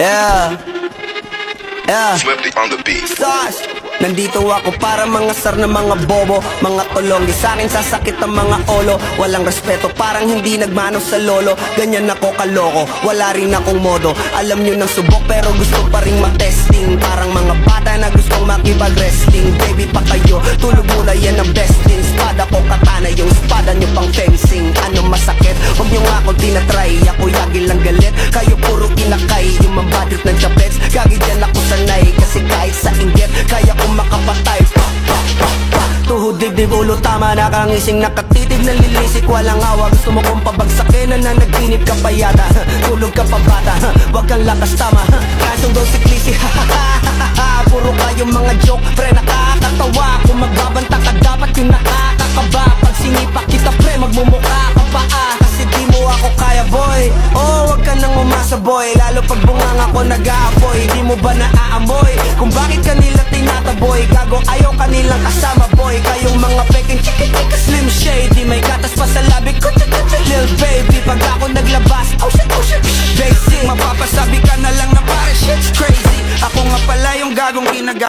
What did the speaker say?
Yeah, yeah. Swifty on the beat. Sus! Nandito ako para mga sar na mga bobo, mga tulong. Di sa'kin sasakit ang mga olo. Walang respeto, parang hindi nagmano sa lolo. Ganyan ako kaloko, wala rin akong modo. Alam nyo ng subok pero gusto pa rin matesting. Parang mga bata na gustong makipag-wrestling. Baby pa kayo, tulog muna yan ang best thing. Espada ko katana, yung espada nyo pang fencing. Ano masakit? Huwag nyo nga ako tinatry. Ako yagi lang galit, kayo puro inakay. Yung mabadit ng chapets, gagi dyan ako sanay. Kasi kahit sa inggit, kaya ko makapatay. Tuhod, dibdib, ulo, tama. Nakangising, nakatitig, nalilisik. Walang awa, gusto mo kong pabagsakin. Nananaginip ka pa yata. Tulog ka pa bata, wag kang lakas tama. Kasong daw si Clissy, puro kayong mga joke, pre, nakakatawa. Kung magbabanta ka, dapat yung nakakakaba. Pag sinipa kita, pre, magmumukha ka pa kasi di mo ako kaya, boy. Oh, wag ka nang umasa, boy. Lalo pag bungang ako nag-aapoy. Di mo ba naaamoy kung bakit kanila tinataboy? Gago, ayaw kanilang kasama, boy.